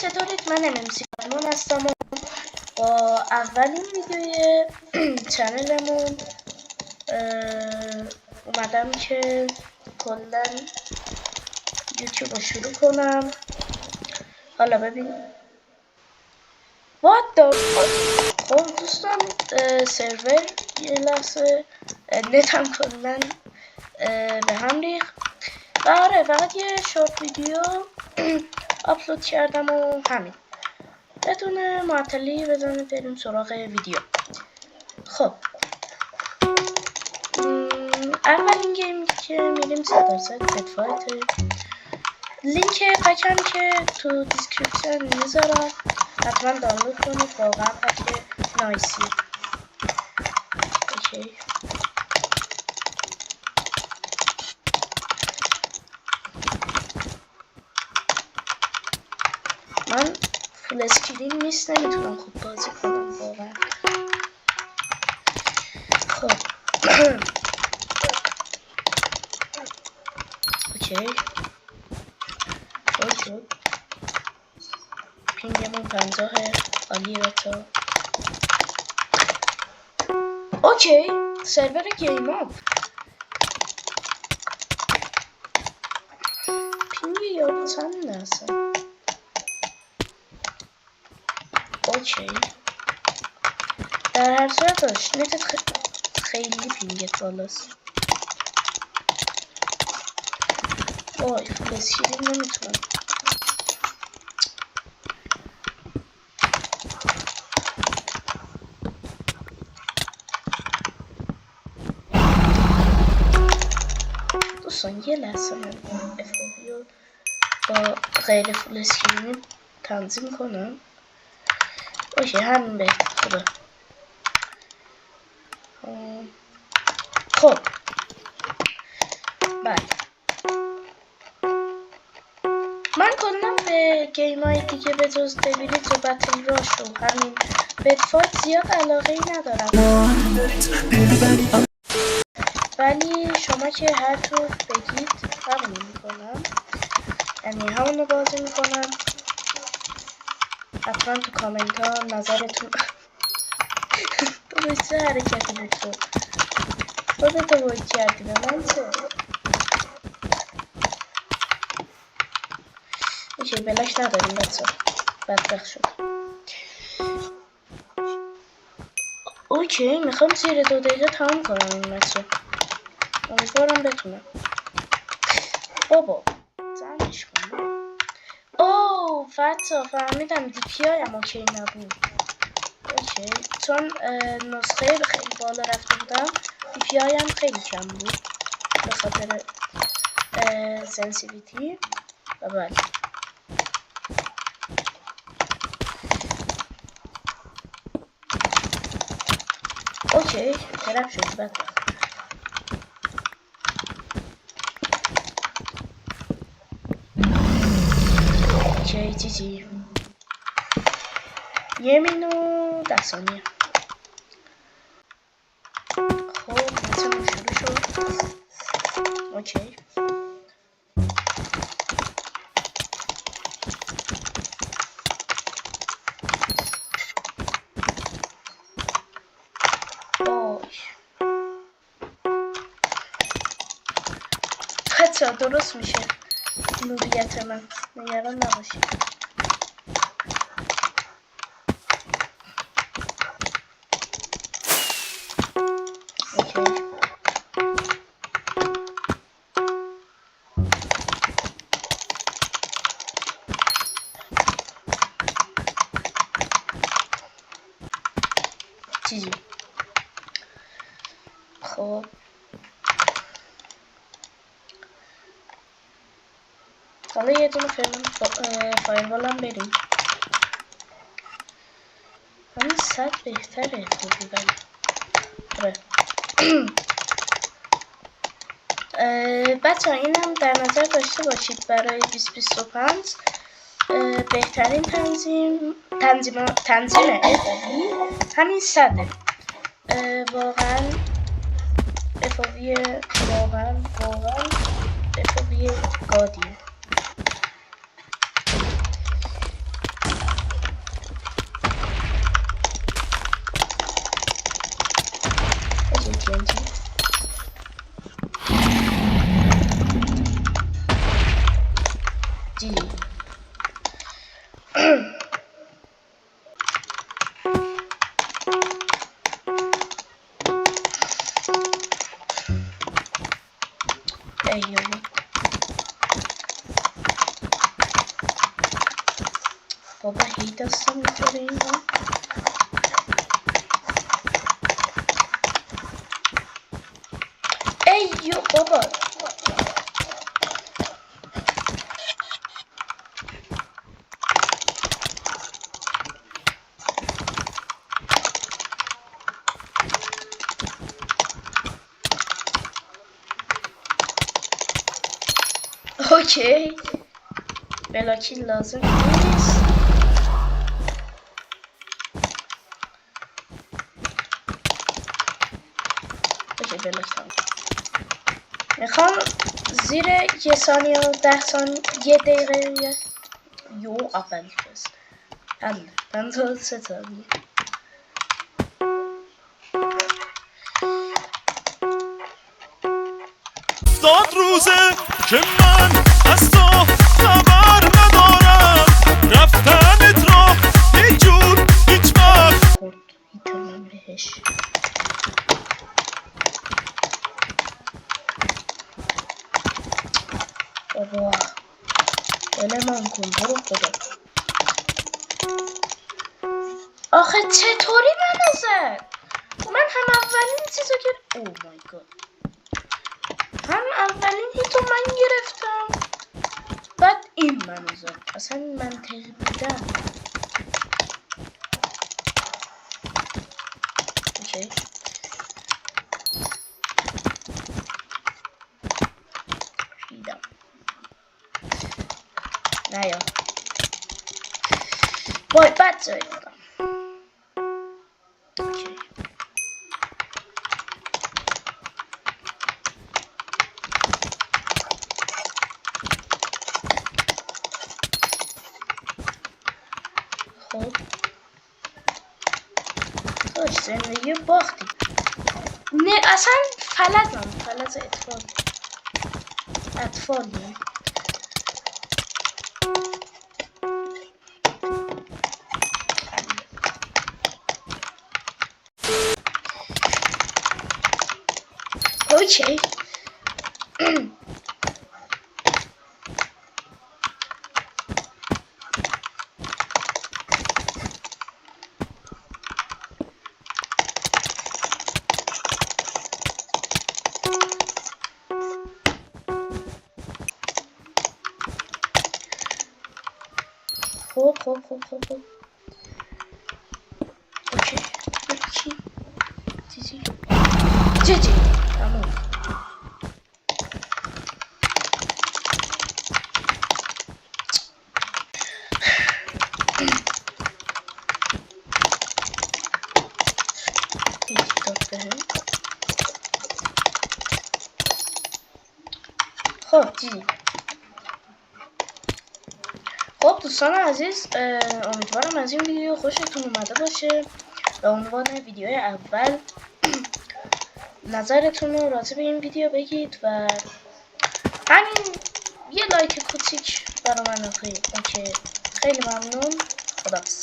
چطورید؟ من امسی کارمون هستم و با اولین ویدیوی چنلمون اومدم که کلا یوتیوب رو شروع کنم. حالا ببین What the fuck. خب دوستان سرور یه لحظه نتم کلا به هم ریخت و آره فقط یه شورت ویدیو آپلود کردم و همین. بدون معطلی بزنید بریم سراغ ویدیو. خب اولین گیم که میریم 100% بتفایت. لینک پکم که تو دیسکریپشن میذارم، حتما دانلود کنید، واقعا پک نایسیه. اوکی من فول اسکرین نیست، نمیتونم خوب بازی کنم واقعا. خب اوکی شد پینگمون 50 عالیه بچه‌ها. اوکی سرور گیم اپ پینگ یارو چند اصلا. اوکی در هر صورت داشت نتت خیلی پینگت بالاست. وای فول اسکرین نمیتونم. دوستان یه لحظه من FOV رو با غیر فول اسکرین تنظیم کنم. اوکی همین بهتر خوبه. خب بله من کلا به گیم های دیگه به جز دیویلیت و بتل راش و همین بتفایت زیاد علاقه ای ندارم، ولی شما که هر طور بگید همونی میکنم، یعنی همونو بازی میکنم. حتما تو کامنت ها نظرتون تو چه حرکتی بود تو خودتو باید کردی به من چه؟ اوکی بلاش نداریم بچه بدبخت شد. اوکی میخوام زیر 2 دقیقه تمام کنم این مچه، امیدوارم بتونم. بابا زنش کن. اوه فتا فهمیدم دی پی آی هم اوکی نبود. اوکی چون نسخه خیلی بالا رفته بودم دی پی آی هم خیلی کم بود به خاطر سنسیویتی و بله اوکی طرف شد بد. اوکی جی یه مینو 10 ثانیه. خب مثلا شروع شد. اوکی بچه درست میشه نوریت من، نگران نباشید. اوکی چیزی خب حالا یه دونه فایروال هم بریم. همین 100 بهتره خوبی ولی بچه ها این هم در نظر داشته باشید برای 2025 بهترین تنظیم همین 100 واقعا FOV واقعا FOV گادیه. ایو بابا هی دستم میتاره این ها ایو بابا اوکی بلاکی لازم نیست اوکی بلاک تمام میخوام زیر 1 ثانیه و 10 ثانیه 1 دقیقه یو اول کس حل من تو 3 ثانیه داد روزه که من از تو خبر ندارم رفتنت را هیچ جور هیچ وقت خورد میتونم بهش بابا دلمان کن برو خدا آخه چطوری منو زد من هم اولین چیزو که او مای گاد هم اولین هیتو من گرفتم بعد این منو زد اصلا منطقی بودم اوکی ریدم نه یا وای بد جایی دادم اوکی خب داشت زندگی باختی نه اصلا فلز اطفالی اوکی خب اوکی جی تمام خب جی خب دوستان عزیز امیدوارم از این ویدیو خوشتون اومده باشه. به عنوان ویدیوی اول نظرتون رو راجع به این ویدیو بگید و همین یه لایک کوچیک برای من بخورید. اوکی خیلی ممنون. خداحافظ.